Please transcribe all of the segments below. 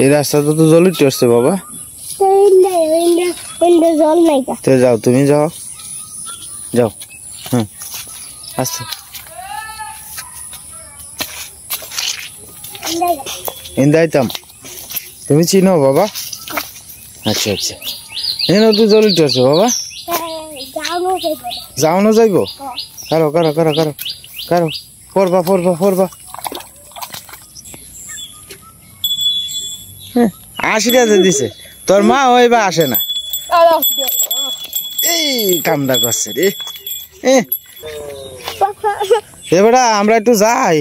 এই রাস্তাটা তো জল উঠে আসছে বাবা। জল নাই তো যাও, তুমি যাও যাও। হ্যাঁ আচ্ছা, ইন্দাইতাম তুমি চিনো বাবা? আচ্ছা আচ্ছা, এখানে তো জল উঠে আসছে বাবা। যাওনো যাইব? কারো কারো কারো কারো কারো পড়বা পড়বা পড়বা। 80 টাকা দিছে, তোর মা ওইবা আসে না। এই কামটা করছে রে। এবারে আমরা একটু যাই,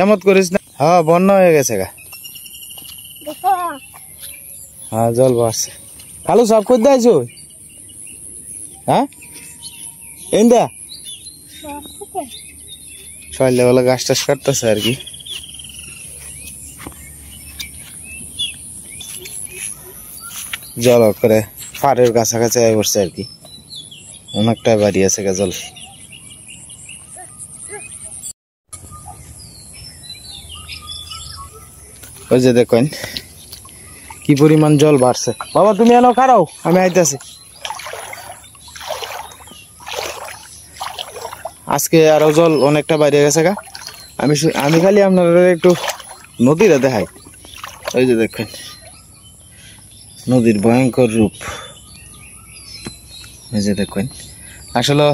এমত করিস না। হ্যাঁ বন্যা হয়ে গেছে গা। হ্যাঁ জল বাড়ছে। কালু সব করতে আইছো? হ্যাঁ ইন্দা সকালে বেলা গাছ টাছ কাটতেছে আর কি। জল করে পাড়ের কাছাকাছি আয় পড়ছে আর কি, অনেকটা বাড়ি আছে গা জল। ওই যে দেখেন কি পরিমাণ জল বাড়ছে। বাবা তুমি এনো খারাও, আমি আইতাছি। আজকে আরো জল অনেকটা বাইরে গেছে গা। আমি খালি আপনারা একটু নদীটা দেখাই। ওই যে দেখেন নদীর ভয়ঙ্কর রূপ। এই যে দেখেন, আসলে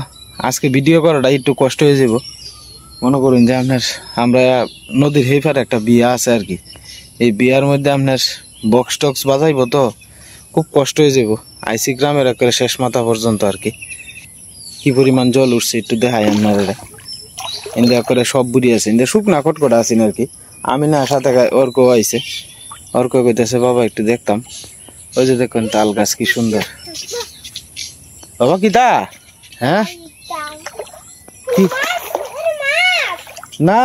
আজকে ভিডিও করাটা একটু কষ্ট হয়ে যাব। মনে করুন যে আমরা নদীর এই পারে একটা বিয়া আছে আর কি, এই বিয়ার মধ্যে আপনার বক্স টক্স বাজাইব, তো খুব কষ্ট হয়ে যাব। আইসি গ্রামের একেবারে শেষ মাথা পর্যন্ত আর কি। কি পরিমাণ জল উঠছে একটু দেখাই আপনারা। ইন্ডিয়া করে সব বুড়ি আছে, ইন্ডিয়া শুকনা কটকটা আছেন আর কি। আমি না সাথে অর্ক আইছে, অর্ক কইতেছে বাবা একটু দেখতাম। ওই যে দেখুন তাল গাছ কি সুন্দর। বাবা কি তা? হ্যাঁ না,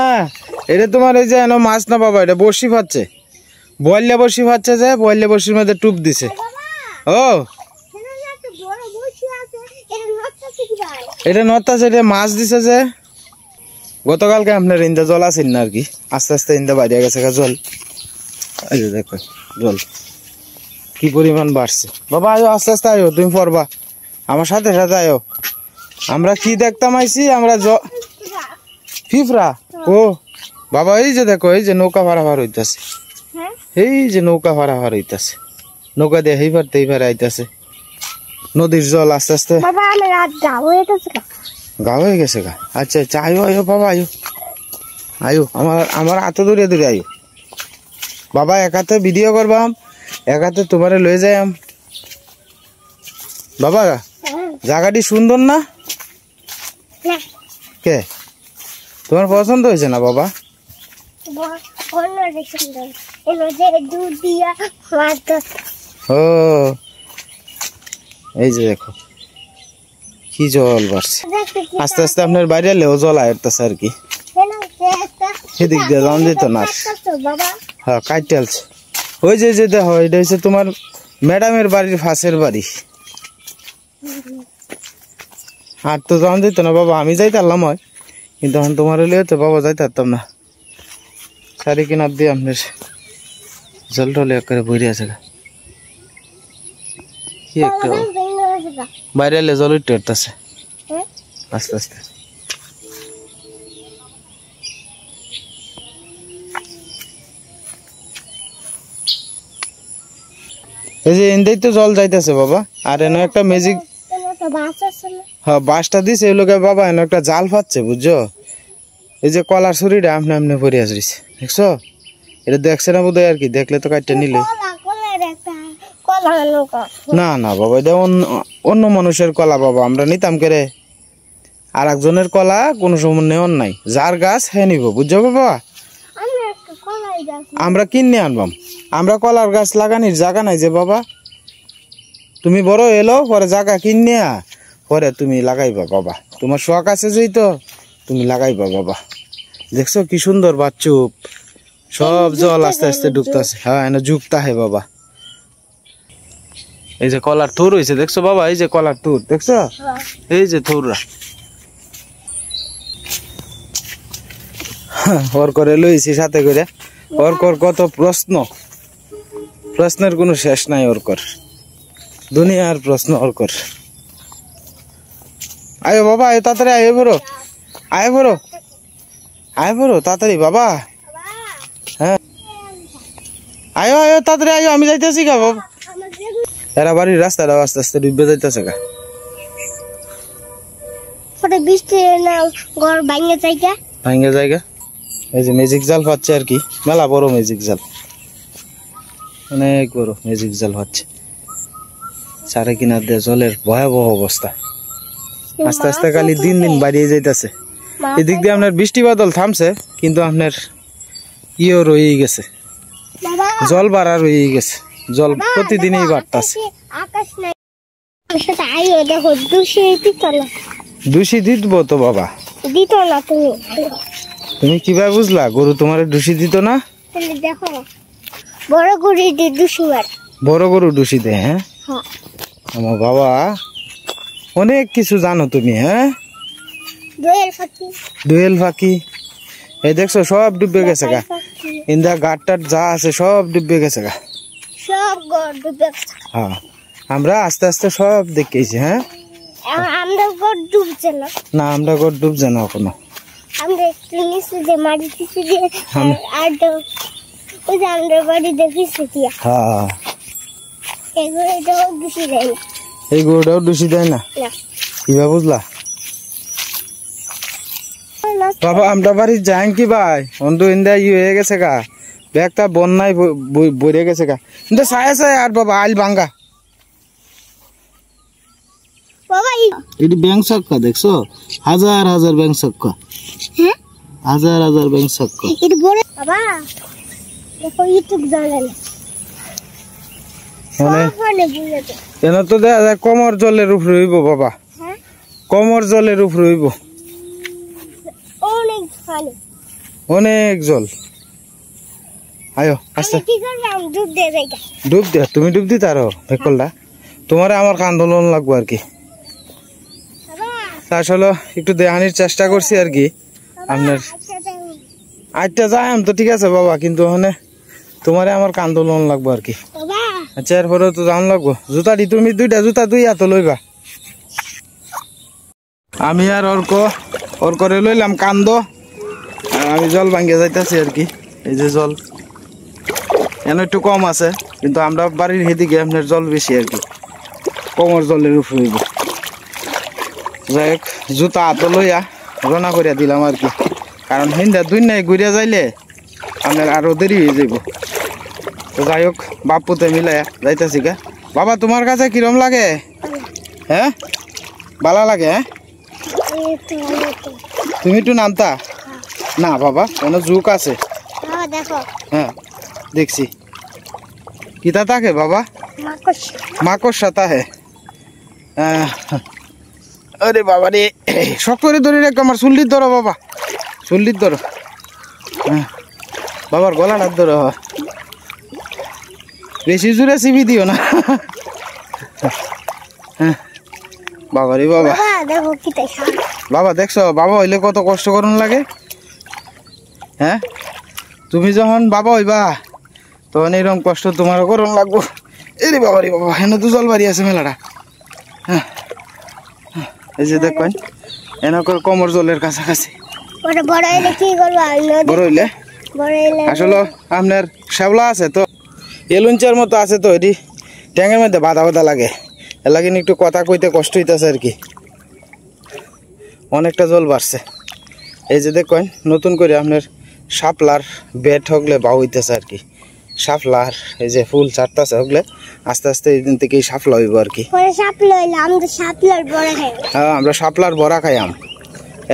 এটা তোমার এই যে মাছ না বাবা, এটা বড়শি ফাচ্ছে। বয়লা বড়শি ফাচ্ছে, যে বয়লা বড়শির মধ্যে টুপ দিছে। ও এটা নড়তাছে, এটা মাছ দিছে যে। গতকালকে আপনার ইন্দা জল আছেন না আর কি, আস্তে আস্তে ইন্দা বাইরে গেছে জল। এই যে দেখো জল কি পরিমাণ বাড়ছে। বাবা আয়ো আস্তে আস্তে আয়ো, তুমি পড়বা আমার সাথে সাথে আয়ো। আমরা কি দেখতাম আইছি, আমরা ফিফরা। ও বাবা এই যে দেখো, এই যে নৌকা ভাড়া হইতাছে, এই যে নৌকা ভাড়া হইতাছে, নৌকা দিয়ে এই পারতে এই পারে আইতাছে। নদীর জল আস্তে আস্তে গা হয়ে গেছে গা। আচ্ছা আচ্ছা আয়ো আয়ো বাবা আয়ো আয়ো, আমার হাতে দূরে দূরে আয়ো বাবা। এক হাতে ভিডিও করবাম, এক হাতে তোমারে লয়ে যাই বাবা। জায়গাটি সুন্দর না? কে তোমার পছন্দ হয়েছে না বাবা? ও এই যে দেখো কি জল বাড়ছে। আস্তে আস্তে আপনার বাইরে এলেও জল আয়রতেছে আর কি। সেদিক দিয়ে যাওয়া যেত না। হ্যাঁ কাইটালছে। ওই যে যে দেখো, এটা হচ্ছে তোমার ম্যাডামের বাড়ির ফাঁসের বাড়ি। আর তো যাওয়া যেত না বাবা, আমি যাইতে পারলাম হয়, কিন্তু এখন তোমার হলে তো বাবা যাইতে পারতাম না। সারি কিনার দিয়ে আপনার জল টলে করে বইরে আছে। কি একটা বাইরে এলে জল উঠতে উঠতেছে আস্তে আস্তে। এই যে এনদেই তো জল যাইতেছে বাবা। আর এনে একটা ম্যাজিক, হ্যাঁ বাসটা দিছে এই লোকে বাবা। এনে একটা জাল ফাচ্ছে বুঝছো, এই যে কলার ছুরিটা আপনি আপনি পরে আসছে, দেখছো? এটা দেখছে না বোধ হয় আর কি, দেখলে তো কাটটা নিলে। না না বাবা, এটা অন্য মানুষের কলা বাবা, আমরা নিতাম করে। আর একজনের কলা কোনো সময় নেওয়ার নাই, যার গাছ হ্যাঁ নিব বুঝছো বাবা। আমরা কিনে আনবাম, আমরা কলার গাছ লাগানির জায়গা নাই যে বাবা। তুমি বড় এলো পরে জায়গা কিনে পরে তুমি লাগাইবা বাবা, তোমার শখ আছে যেই তো তুমি লাগাইবা বাবা। দেখছো কি সুন্দর বাচ্চুপ, সব জল আস্তে আস্তে ডুবতেছে। হ্যাঁ এনে যুক্তা হে বাবা। এই যে কলার থুর হয়েছে দেখছো বাবা, এই যে কলার থুর দেখছো, এই যে থুররা ওর করে লইছি সাথে করে। ওর কত প্রশ্ন, প্রশ্নের কোনো শেষ নাই ওরকর, দুনিয়ার প্রশ্ন ওরকর। আয় বাবা, আয় তাড়াতাড়ি, আয় ভরো, আয় ভরো, আয় ভরো তাড়াতাড়ি বাবা। হ্যাঁ আয়ো আয়ো তাড়াতাড়ি আয়ো, আমি যাইতেছি গা বাবা। এরা বাড়ির রাস্তাটা আস্তে আস্তে ডুবে যাইতেছে গা। বৃষ্টি ঘর ভাঙে জায়গা, ভাঙে জায়গা। এই যে ম্যাজিক জাল পাচ্ছে আর কি, মেলা বড় ম্যাজিক জাল, অনেক বড় ম্যাজিক জাল পাচ্ছে। চারে কিনার দিয়ে জলের ভয়াবহ অবস্থা, আস্তে আস্তে খালি দিন দিন বাড়িয়ে যাইতেছে। এদিক দিয়ে আপনার বৃষ্টি বাদল থামছে, কিন্তু আপনার ইয়ে রয়ে গেছে, জল বাড়া রয়ে গেছে, জল প্রতিদিনই বাড়তেছে। আকাশ নাই, আইও দেখো দূষি দিত তো বাবা, দিত না। তুমি কিভাবে বুঝলা গরু তোমার দূষি দিত না? দেখো বড় গরু দুশিবার, বড় গরু দূষি দেয়। হ্যাঁ আমার বাবা অনেক কিছু জানো তুমি। হ্যাঁ দোয়েল ফাঁকি, এই দেখছো সব ডুবে গেছে গা, ইন্দা গাট টাট যা আছে সব ডুবে গেছে গা, সব ডুবে গেছে। হ্যাঁ আমরা আস্তে আস্তে সব দেখেছি। হ্যাঁ আমরা গড় ডুবছে না, না আমরা গড় ডুবছে না এখনো, আমরা একটু নিচে যে মাটি টিচে দিয়ে আর ওই যে আমরা বাড়ি দেখিছি দিয়া। হ্যাঁ এগুলোটাও দূষি দেয় না, এই গরুটাও দূষি দেয় না, কিভাবে বুঝলা বাবা? আমরা বাড়ি যাই কি ভাই, অন্ধু ইন্দা ই হয়ে গেছে গা, ব্যাগটা বন্যায় বইরে গেছে গা, কিন্তু সায়া সায়া আর বাবা আইল ভাঙ্গা। এটি ব্যাংক সক্কা দেখছো, হাজার হাজার ব্যাংক সক্কা, হাজার হাজার ব্যাংক সক্কা। বাবা দেখো ইউটিউব জ্বালালে এনে তো দেখা যায় কমর জলের উপর হইব বাবা, কমর জলের উপর হইব, অনেক জল। আয়ো আস্তে ডুব দে, তুমি ডুব দিতে আরো ভেকলটা, তোমার আমার আন্দোলন লাগবো আর কি। আসলে একটু দেহানির চেষ্টা করছি আর কি আপনার। আটটা যাই তো ঠিক আছে বাবা, কিন্তু ওখানে তোমারে আমার আন্দোলন লাগবো আর কি। আচ্ছা এরপরে তো যান লাগবো, জুতা দি তুমি দুইটা জুতা দুই এত লইবা। আমি আর ওর করে লইলাম কান্দ, আর আমি জল ভাঙ্গে যাইতেছি আর কি। এই যে জল এন একটু কম আছে, কিন্তু আমরা বাড়ির হেদিকে আপনার জল বেশি আর কি, কমর জলের উপর হইব। যাই হোক জুতা হাত লইয়া রওনা করিয়া দিলাম আর কি, কারণ হিন্দা দুই নাই ঘুরিয়া যাইলে আপনার আরো দেরি হয়ে যাইব। তো যাই হোক বাপুতে মিলাইয়া যাইতেছি গা। বাবা তোমার কাছে কিরম লাগে? হ্যাঁ ভালো লাগে? হ্যাঁ তুমি একটু নামতা না বাবা, কোনো জুক আছে? হ্যাঁ দেখছি। কিতা থাকে বাবা? মাকড়সা তাহে। আরে বাবা রে, শক্ত করে ধরে রেখে আমার চুল্লির ধরো বাবা, চুল্লির ধরো। হ্যাঁ বাবার গলাটার ধরো, বেশি জোরে চিবি দিও না। হ্যাঁ বাবা রে বাবা, বাবা দেখছো বাবা হইলে কত কষ্ট করুন লাগে। হ্যাঁ তুমি যখন বাবা হইবা তখন এরকম কষ্ট তোমারও করুন লাগবো। এরে বাবা রে বাবা, হেন তো জল বাড়ি আছে মেলাটা। হ্যাঁ এই যে দেখবেন এনকর কমর জলের কাছাকাছি। বড় হইলে আসলে আপনার শ্যাওলা আছে তো, এলুঞ্চার মতো আছে তো, এটি ট্যাঙ্কের মধ্যে বাধা বাধা লাগে, এর লাগে একটু কথা কইতে কষ্ট হইতেছে আর কি। অনেকটা জল বাড়ছে। এই যে দেখবেন নতুন করে আপনার শাপলার বেট হগলে বা হইতেছে আর কি, শাপলার এই যে ফুল ছাড়তেছে হগলে আস্তে আস্তে এই দিন থেকেই শাপলা হইব আর কি। হ্যাঁ আমরা শাপলার বড়া খাইয়াম,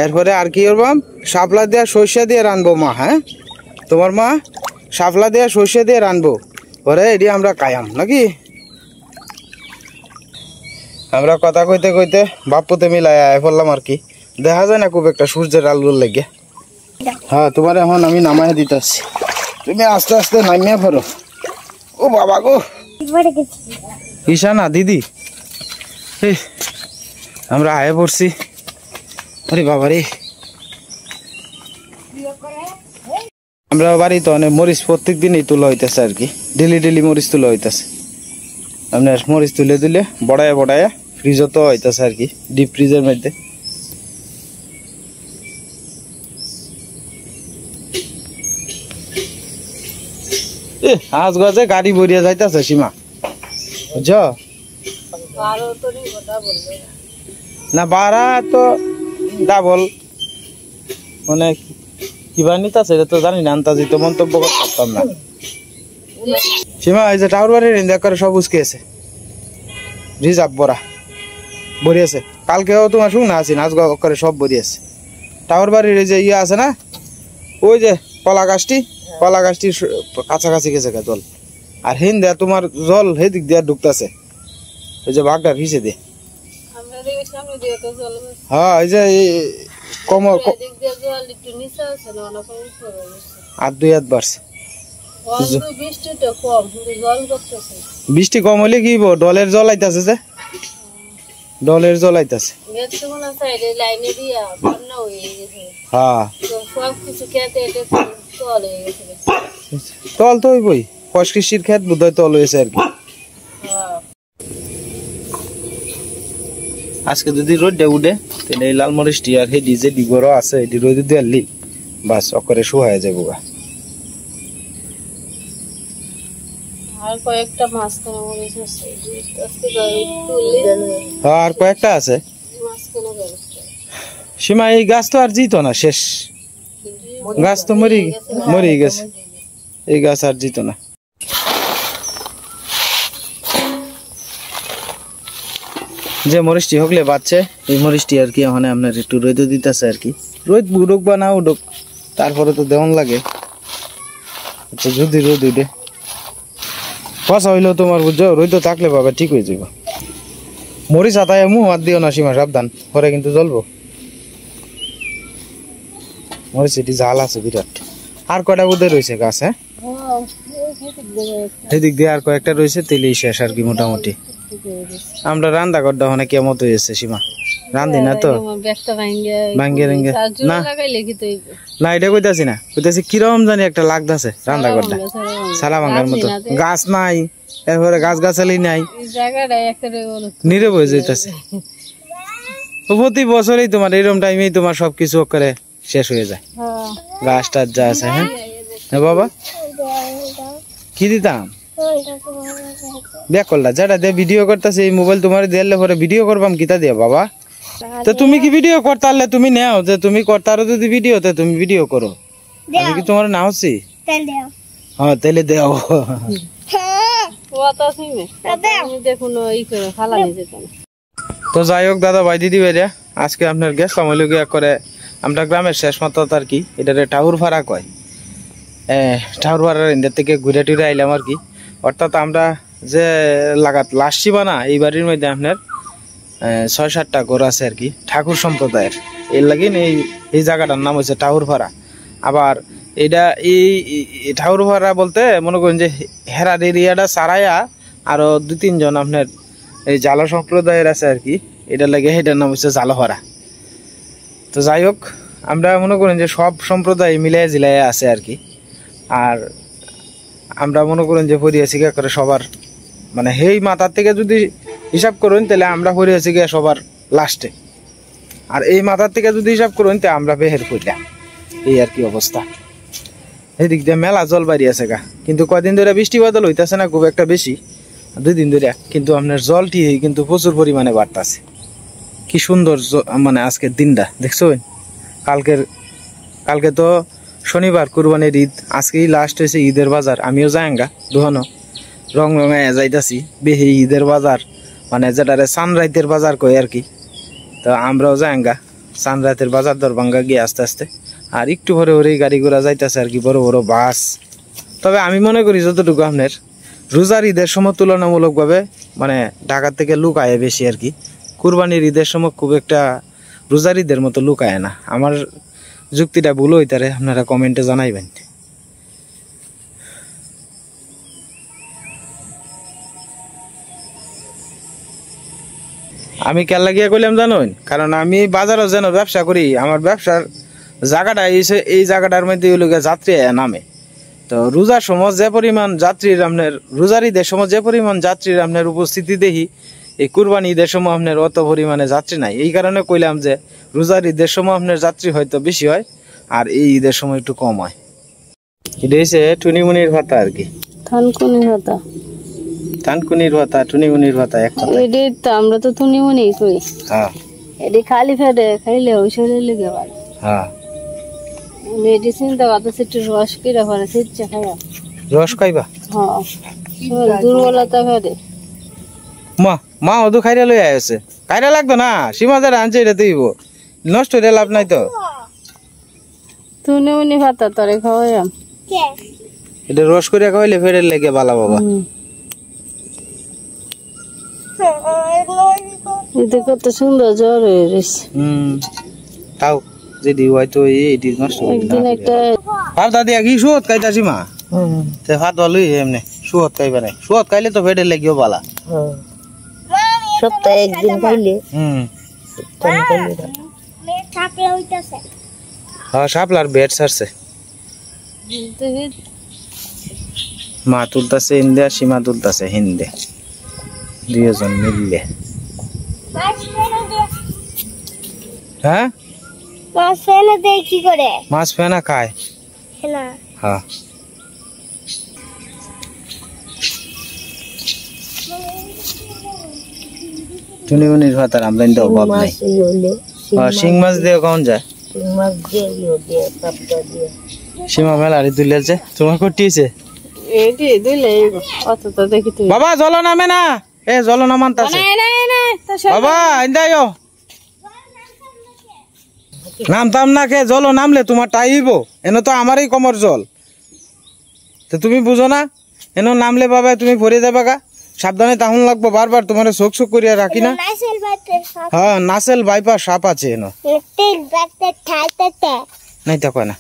এরপরে আর কি করবাম শাপলা দিয়ে সর্ষে দিয়ে রানবো মা। হ্যাঁ তোমার মা শাপলা দিয়ে সর্ষে দিয়ে রানবো, পরে এটি আমরা খাইয়াম নাকি। আমরা কথা কইতে কইতে বাপুতে মিলাই পড়লাম আর কি, দেখা যায় না খুব একটা সূর্যের আলোর লেগে। হ্যাঁ তোমার এখন আমি নামাই দিতেছি, তুমি আস্তে আস্তে নামিয়ে ফেরো। ও বাবা গো, ঈশানা দিদি আমরা আয়ে পড়ছি। আরে বাবা রে, আমরা বাড়িতে অনেক মরিচ প্রত্যেক দিনই তোলা হইতেছে আর কি, ডেলি মরিচ তোলা হইতেছে। আপনার মরিচ তুলে দিলে বড়ায়া ফ্রিজও তো হইতেছে আর কি, ডিপ ফ্রিজের মধ্যে। আজ গজে গাড়ি ভরিয়া যাইতেছে সীমা, বুঝছ না? ভাড়া তো ডাবল, মানে কিবা নিতেছে এটা তো জানি না, আন্তাজি তো মন্তব্য করতে পারতাম না। সীমা এই যে টাউর বাড়ির করে সব উস্কেছে, রিজার্ভ ভরিয়েছে। কালকেও তোমার শুন না আছি, নাচ করে সব ভরিয়েছে। টাউর বাড়ির এই যে ইয়ে আছে না, ওই যে কলা গাছটির কাছাকাছি গেছে জল, আর হিন দেয়া তোমার জল হেদিক দিয়ে ঢুকতেছে, ওই যে বাঘটার ভিসে দিয়ে। হ্যাঁ এই যে কমর আর 2 হাত বাড়ছে। বৃষ্টি কম হলে কি ডলের জল আইতাছে, যে ডলের জল আইতাছে। হ্যাঁ তল তো হইবই, কৃষির ক্ষেত বোধহয় তল হয়েছে আর কি। আজকে যদি রোদটা উঠে তাহলে এই লাল মরিচটি আর হেডি যে ডিগর আছে এটি রোদ দিয়ে আনলি বাস অকরে শুহায় যাবো গা। আর কয়েকটা মাঝখানে মরিচ আছে, আর কয়েকটা আছে। সীমা এই গাছ তো আর জিত না, শেষ গাছ তো মরি গেছে, এই গাছ আর জিত না। যে মরিচটি হকলে বাচ্চে এই মরিচটি আর কি ওখানে আপনার একটু রোদ দিতেছে আর কি, রোদ উড়ুক বা না উড়ুক তারপরে তো দেওয়ান লাগে। যদি রোদ উঠে পচা হইলেও তোমার বুঝছো, রোদ থাকলে বাবা ঠিক হয়ে যাবে। মরিচ হাতায় মুখ হাত দিও না সীমা, সাবধান, পরে কিন্তু জ্বলবো। মরিচ এটি জাল আছে বিরাট। আর কয়টা বোধ রয়েছে গাছ? হ্যাঁ এদিক দিয়ে আর কয়েকটা রয়েছে, তেলেই শেষ আর কি মোটামুটি। আমরা রান্না করতে ওখানে কেমন হয়েছে সীমা, রান্ধি না তো ভাঙ্গে না, এটা কইতাছি না, কইতাছি কিরকম জানি একটা লাগতেছে রান্না করতে, সালা ভাঙ্গার মতো। গাছ নাই, এরপরে গাছালি নাই, নীরব হয়ে যেতেছে। প্রতি বছরই তোমার এরকম টাইমেই তোমার সবকিছু করে শেষ হয়ে যায়, গাছ টাছ যা আছে। হ্যাঁ বাবা কি দিতাম দেখ করলা, যেটা দিয়ে ভিডিও করতেছে এই মোবাইল তোমার দিলে পরে ভিডিও করবাম কিতা দিয়া বাবা। তো তুমি কি ভিডিও করতে তুমি নেও, যে তুমি করতারো যদি ভিডিও তো তুমি ভিডিও করো, আমি কি তোমার না হচ্ছি? হ্যাঁ তাহলে দেও। তো যাই হোক দাদা ভাই দিদি ভাইরা, আজকে আপনার গ্যাস কামাইল গিয়া করে আমরা গ্রামের শেষ মাত্রা আর কি, এটারে ঠাকুর ভাড়া কয়। ঠাকুর ভাড়ার ইন্ডিয়া থেকে ঘুরে টুরে আইলাম আর কি। অর্থাৎ আমরা যে লাগাত লাসছি বানা এই বাড়ির মধ্যে আপনার 6-7টা ঘর আছে আর কি, ঠাকুর সম্প্রদায়ের। এর লাগে এই জায়গাটার নাম হচ্ছে ঠাকুর ভাড়া। আবার এটা এই ঠাকুর ভাড়া বলতে মনে করেন যে হেরার এরিয়াটা সারাইয়া আরো 2-3 জন আপনার এই জালা সম্প্রদায়ের আছে আর কি, এটা লাগে এটার নাম হচ্ছে জালহরা। তো যাই হোক আমরা মনে করেন যে সব সম্প্রদায় মিলাই জিলাই আছে আর কি। আর আমরা মনে করেন যে হরিয়াছি করে সবার মানে এই মাথার থেকে যদি হিসাব করুন তাহলে আমরা হরিয়াছি গিয়ে সবার লাস্টে, আর এই মাথার থেকে যদি হিসাব করুন তাহলে আমরা বেহের কইলাম। এই আর কি অবস্থা। এদিক দিয়ে মেলা জল বাড়ি আছে গা, কিন্তু কয়দিন ধরে বৃষ্টি বাদল হইতেছে না খুব একটা বেশি, 2 দিন ধরে, কিন্তু আপনার জলটি কিন্তু প্রচুর পরিমাণে বাড়তেছে। কি সুন্দর মানে আজকের দিনটা দেখছো। কালকে তো শনিবার কুরবানির ঈদ, আজকেই লাস্ট হয়েছে ঈদের বাজার। আমিও যাইঙ্গা দোহানো রং যাইতাছি বেহি ঈদের বাজার, মানে যেটারে সানরাইতের বাজার কই আর কি। তো আমরাও যাইঙ্গা সানরাইতের বাজার দর ভাঙ্গা গিয়ে আস্তে আস্তে, আর একটু ভরে ভরে গাড়ি ঘোড়া যাইতেছে আর কি, বড় বড় বাস। তবে আমি মনে করি যতটুকু আপনার রোজার ঈদের সময় তুলনামূলকভাবে মানে ঢাকার থেকে লোক আয় বেশি আর কি। কুরবানির ঈদের সময় খুব একটা রোজার ঈদের মতো লোক আয় না। আমার যুক্তিটা ভুল হইতারে, আপনারা কমেন্টে জানাইবেন। আমি কেন লাগিয়ে কইলাম জানুন, কারণ আমি বাজারও যেন ব্যবসা করি, আমার ব্যবসার জায়গাটা এই জায়গাটার মধ্যে হলো গিয়ে যাত্রী নামে। তো রোজার সময় যে পরিমাণ যাত্রীর আপনার রোজার ঈদের সময় যে পরিমাণ যাত্রীর আপনার উপস্থিতি দেখি, এই কুরবানি ঈদের সময় আপনার অত পরিমাণে যাত্রী নাই। এই কারণে কইলাম যে রোজার ঈদের সময় আপনার যাত্রী হয়তো বেশি হয়, আর এই ঈদের সময় একটু কম হয়। এটা হচ্ছে টুনিমুনির ভাতা আর কি, থানকুনি ভাতা। থানকুনির ভাতা, টুনিমুনির ভাতা এক কথা। এটি তো আমরা তো থুনিমুনি কই। হ্যাঁ এটি খালি ফেটে খাইলে ওই শরীরে লেগে ভালো। হ্যাঁ, এটি চিন্তা করতেছে একটু রস কিরা করে সিচ্ছে খাইয়া। রস খাইবা? হ্যাঁ, দুর্বলতা ফেটে। মা ওদু খাইরা লই আইছে, খাইরা লাগতো না, সীমাদার আনছে, এটা তুইব নষ্ট হইলে লাভ নাই তো। থুনিমুনি ভাতা তরে খাওয়াইয়াম। কে এটা রস করে খাইলে ফেরের লেগে বালা বাবা। এতে কত সুন্দর জ্বর হয়ে গেছে। তাও যদি হয়তো এইটি নষ্ট একদিন একটা ভাব দাদি কি সুত খাইতাছি মা, তে ভাত ভালোই এমনি সুত খাইবা নাই, সুত খাইলে তো ফেরের লেগেও বালা। সপ্তাহে একদিন খাইলে হ্যাঁ সাপলার বেড সারছে। মা তুলতাছে ইন্দে, সীমা তুলতাছে হিন্দে, দুইজন মিললে। হ্যাঁ মাছ ফেলে দেয় কি করে? মাছ ফেনা খায়। না হ্যাঁ টুনিমুনির ভাতার আমদানিটা অভাব নাই। শিং মাছ দিয়ে কখন যায়? সীমা মেলারি তুলেছে, তোমার কটিয়েছে এটি দিলে অত তো দেখি তুই বাবা। জল নামে না, এ জল নামান্তাছে বাবা, ইন্দাইও নামতাম না কে, জল নামলে তোমার টাইব, এনে তো আমারই কমর জল, তো তুমি বুঝো না, এনে নামলে বাবা তুমি ভরে যাবে গা, সাবধানে তাহলে লাগবো, বারবার তোমার চোখ চোখ করিয়া রাখি না। হ্যাঁ নাসেল বাইপাস সাপ আছে এনো, নাই তা কয় না।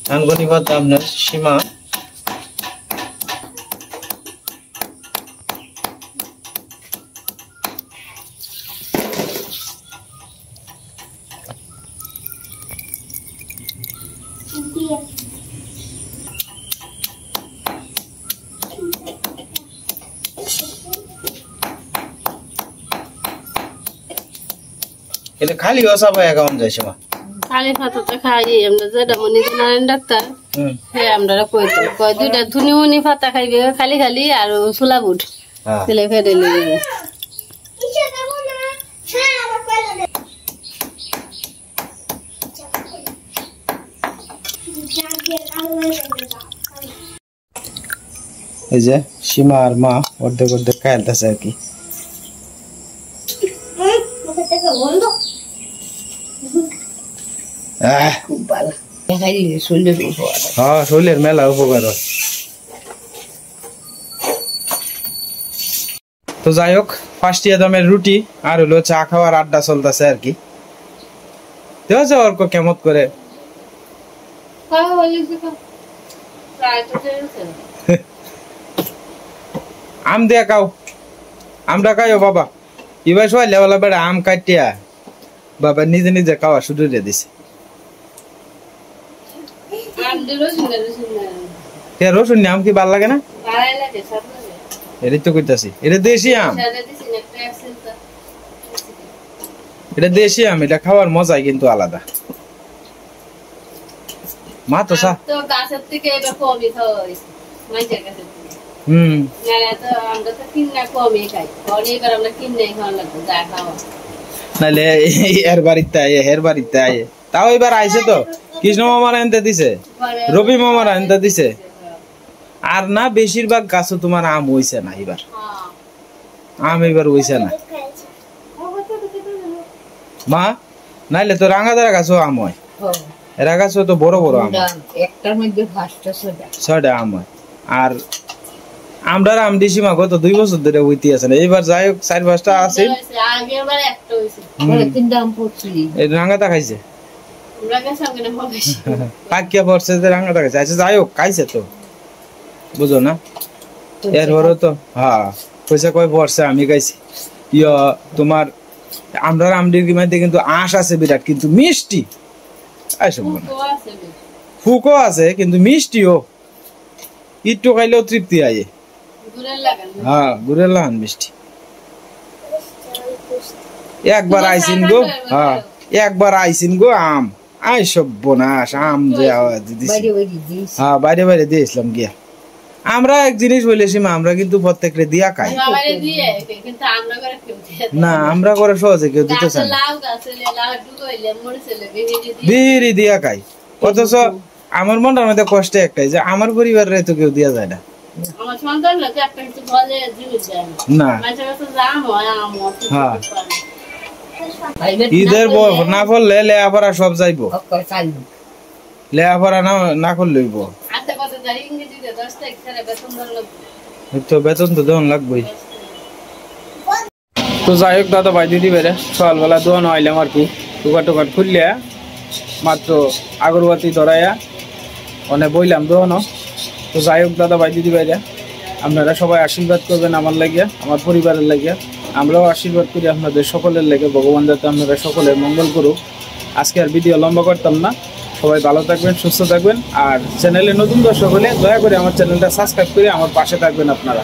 থানকুনি ভাতা আপনার সীমা এটা খালি ওসা ভাই কেমন যায় সীমা? খালি ভাতটা খাই আমরা, যেটা মনে জানেন ডাক্তার হ্যাঁ আমরা কই দুইটা থুনিমুনি ভাতা খাইবে খালি খালি আর চুলা বুট দিলে ফেটে লেগে। এই যে সীমা আর মা অর্ধেক অর্ধেক খাইতেছে আর কি। শরীরের মেলা উপকার হয়। তো যাই হোক, পাঁচটিয়া দামের রুটি আর হলো চা খাওয়ার আড্ডা চলতেছে আর কি। দেখো অর্ক কেমত করে আম দিয়া খাও, আমরা খাইও বাবা। এবার সবাই লেবেলা বেড়া আম কাটিয়া বাবা নিজে নিজে খাওয়া শুরু করে দিছে। রসুন আম কি ভাল লাগে না? এটাই তো কইতাছি, এটা দেশি আম, এটা দেশি আম, এটা খাওয়ার মজাই কিন্তু আলাদা। মা তো সা গাছের থেকে এবার কমই খাওয়া হয়েছে মাইজের গাছের থেকে। নাইলে এর বাড়িতে আয়ে হের বাড়িতে আয়ে, তাও এবার আইছে তো কৃষ্ণ মামার আনতে দিছে, রবি মামার আনতে দিছে, আর না বেশিরভাগ গাছও তোমার আম হইছে না এবার, আম এবার হইছে না মা। নাইলে তো রাঙাদারা গাছও আম হয়, এরা গাছও তো বড় বড় আম, একটার মধ্যে 6টা আম হয়। আর আমরা আম দিছি মা গত 2 বছর ধরে হইতে আছে না, এইবার যাই হোক 4-5টা আছে। রাঙাটা খাইছে, পাকিয়া পড়ছে যে রাঙাটা খাইছে। আচ্ছা যাই হোক খাইছে তো, বুঝো না এরপরও তো হ্যাঁ পয়সা কয় পড়ছে আমি গাইছি ইয়া তোমার আমরা আমডির মধ্যে কিন্তু আঁশ আছে বিরাট কিন্তু মিষ্টি আইসব না ফুকো আছে কিন্তু মিষ্টিও একটু খাইলেও তৃপ্তি আয়ে হ্যাঁ গুড়ের লাগান মিষ্টি একবার আইসিন গো হ্যাঁ একবার আইসিন গো আম আইসব বোনাস আম যে হ্যাঁ বাইরে বাইরে দিয়েছিলাম গিয়া আমরা এক জিনিস বলেছি আমরা কিন্তু প্রত্যেকটা দিয়া খাই না আমরা করে সহজে কেউ দিতে চাই বিড়ি দিয়া খাই অথচ আমার মনটার মধ্যে কষ্ট একটাই যে আমার পরিবারের তো কেউ দিয়া যায় না না হ্যাঁ ঈদের না করলে লেয়াপড়া সব যাইবো লেয়াপড়া না করলে বেতন তো দেওয়ান লাগবেই তো যাই হোক দাদা ভাই দিদি বেড়ে সকালবেলা দোয়ানো আইলাম আর কি দোকান টোকান খুললে মাত্র আগরবাতি ধরাইয়া অনেক বইলাম দোয়ানো তো যাই হোক দাদা ভাই দিদি ভাইরা আপনারা সবাই আশীর্বাদ করবেন আমার লাগিয়া আমার পরিবারের লাগিয়া আমরাও আশীর্বাদ করি আপনাদের সকলের লাগে ভগবান যাতে আপনারা সকলের মঙ্গল করুক আজকে আর ভিডিও লম্বা করতাম না সবাই ভালো থাকবেন সুস্থ থাকবেন আর চ্যানেলে নতুন দর্শক হলে দয়া করে আমার চ্যানেলটা সাবস্ক্রাইব করে আমার পাশে থাকবেন আপনারা